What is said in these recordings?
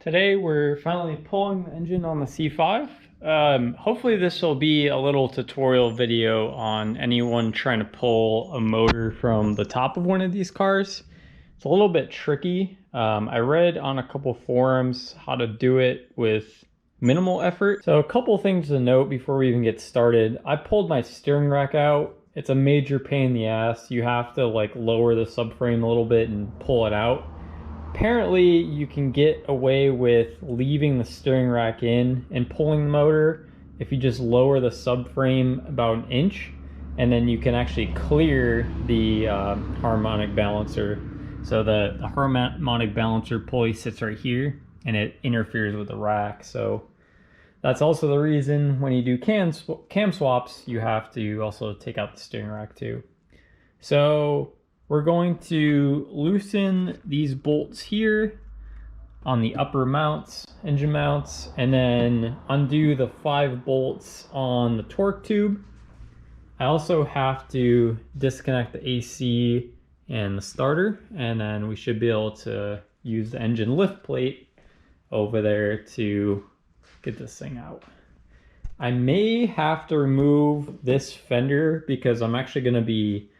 Today we're finally pulling the engine on the C5. Hopefully this will be a little tutorial video on anyone trying to pull a motor from the top of one of these cars. It's a little bit tricky. I read on a couple forums how to do it with minimal effort. So a couple things to note before we even get started. I pulled my steering rack out. It's a major pain in the ass. You have to like lower the subframe a little bit and pull it out. Apparently you can get away with leaving the steering rack in and pulling the motor if you just lower the subframe about an inch, and then you can actually clear the harmonic balancer. So the harmonic balancer pulley sits right here and it interferes with the rack. So that's also the reason when you do cam swaps, you have to also take out the steering rack too. So we're going to loosen these bolts here on the upper mounts, engine mounts, and then undo the 5 bolts on the torque tube. I also have to disconnect the AC and the starter, and then we should be able to use the engine lift plate over there to get this thing out. I may have to remove this fender because I'm actually going to be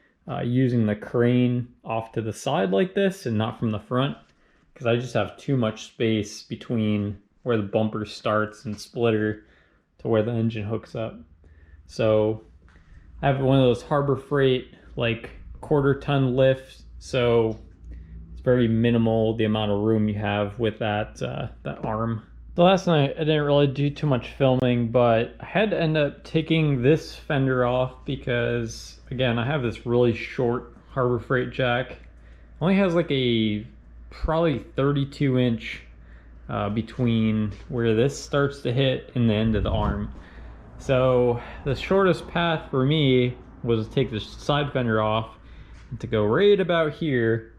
using the crane off to the side like this and not from the front, because I just have too much space between where the bumper starts and splitter to where the engine hooks up. So I have one of those Harbor Freight like 1/4 ton lifts, so it's very minimal the amount of room you have with that arm. The last night I didn't really do too much filming, but I had to end up taking this fender off because, again, I have this really short Harbor Freight jack. It only has like a probably 32-inch between where this starts to hit and the end of the arm. So the shortest path for me was to take the side fender off and to go right about here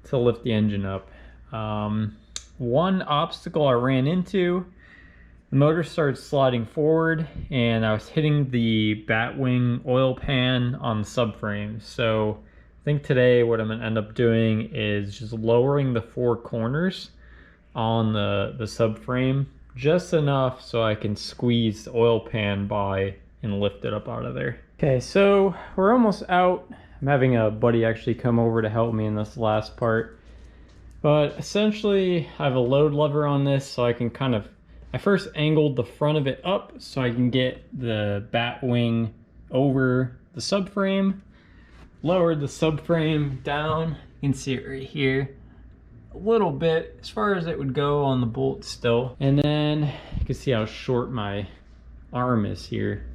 to lift the engine up. One obstacle I ran into, the motor started sliding forward and I was hitting the batwing oil pan on the subframe. So I think today what I'm going to end up doing is just lowering the 4 corners on the subframe just enough so I can squeeze the oil pan by and lift it up out of there. Okay, so we're almost out. I'm having a buddy actually come over to help me in this last part. But essentially, I have a load lever on this, so I can I first angled the front of it up so I can get the bat wing over the subframe, lowered the subframe down, you can see it right here, a little bit, as far as it would go on the bolt still. And then you can see how short my arm is here.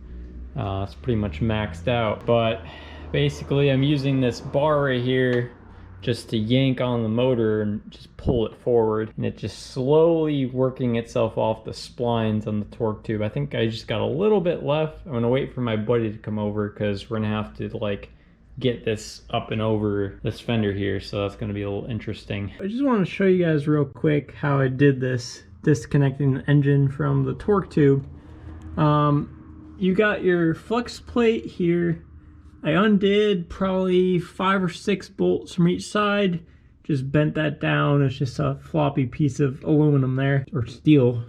It's pretty much maxed out, but basically I'm using this bar right here just to yank on the motor and just pull it forward, and it's just slowly working itself off the splines on the torque tube. I think I just got a little bit left. I'm gonna wait for my buddy to come over because we're gonna have to like get this up and over this fender here, so that's gonna be a little interesting. I just want to show you guys real quick how I did this, disconnecting the engine from the torque tube. You got your flex plate here. I undid probably 5 or 6 bolts from each side, just bent that down. It's just a floppy piece of aluminum there, or steel.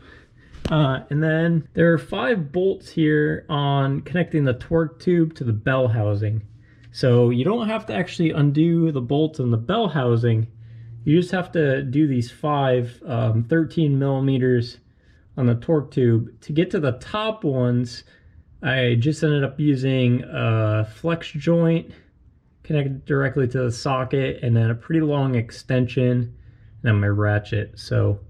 And then there are 5 bolts here on connecting the torque tube to the bell housing. So you don't have to actually undo the bolts on the bell housing. You just have to do these 5 13 millimeters on the torque tube. To get to the top ones, I just ended up using a flex joint connected directly to the socket, and then a pretty long extension, and then my ratchet. So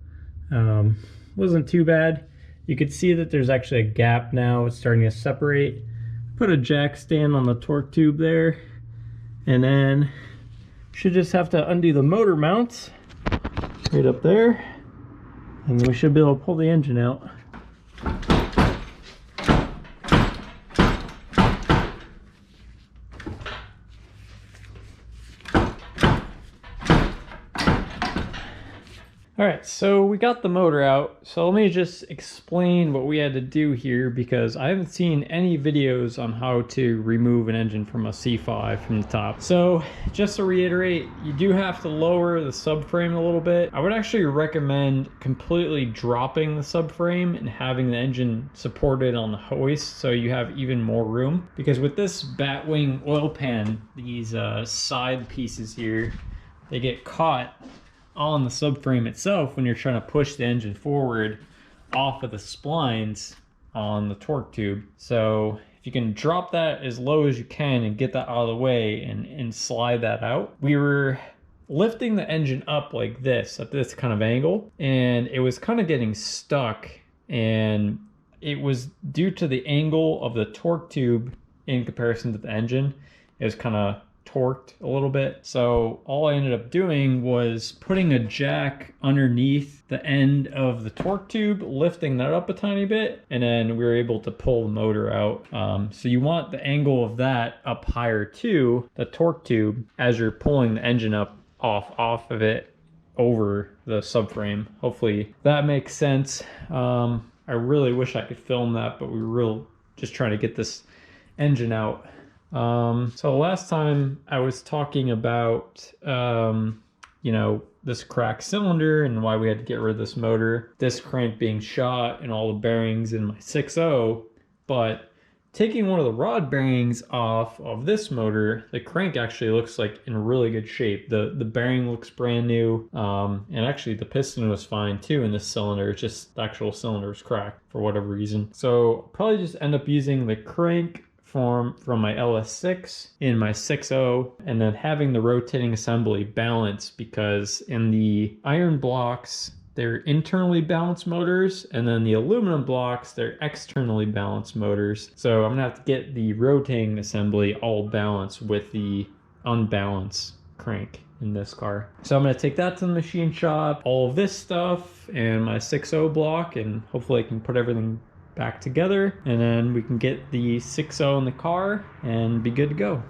wasn't too bad. You could see that there's actually a gap now. It's starting to separate. Put a jack stand on the torque tube there, and then should just have to undo the motor mounts right up there, and we should be able to pull the engine out. All right, so we got the motor out. So let me just explain what we had to do here, because I haven't seen any videos on how to remove an engine from a C5 from the top. So just to reiterate, you do have to lower the subframe a little bit. I would actually recommend completely dropping the subframe and having the engine supported on the hoist so you have even more room. Because with this Batwing oil pan, these side pieces here, they get caught on the subframe itself when you're trying to push the engine forward off of the splines on the torque tube. So if you can drop that as low as you can and get that out of the way and slide that out. We were lifting the engine up like this at this kind of angle, and it was kind of getting stuck, and it was due to the angle of the torque tube in comparison to the engine. It was kind of torqued a little bit. So all I ended up doing was putting a jack underneath the end of the torque tube, lifting that up a tiny bit, and then we were able to pull the motor out. So you want the angle of that up higher too, the torque tube, as you're pulling the engine up off of it over the subframe. Hopefully that makes sense. I really wish I could film that, but we were just trying to get this engine out. So last time I was talking about, you know, this cracked cylinder and why we had to get rid of this motor, this crank being shot and all the bearings in my 6.0, but taking one of the rod bearings off of this motor, the crank actually looks like in really good shape. The bearing looks brand new, and actually the piston was fine too in this cylinder. It's just the actual cylinder was cracked for whatever reason. So probably just end up using the crank from my LS6 in my 6.0, and then having the rotating assembly balanced, because in the iron blocks they're internally balanced motors, and then the aluminum blocks they're externally balanced motors. So I'm gonna have to get the rotating assembly all balanced with the unbalanced crank in this car. So I'm gonna take that to the machine shop, all of this stuff and my 6.0 block, and hopefully I can put everything back together, and then we can get the 6.0 in the car and be good to go.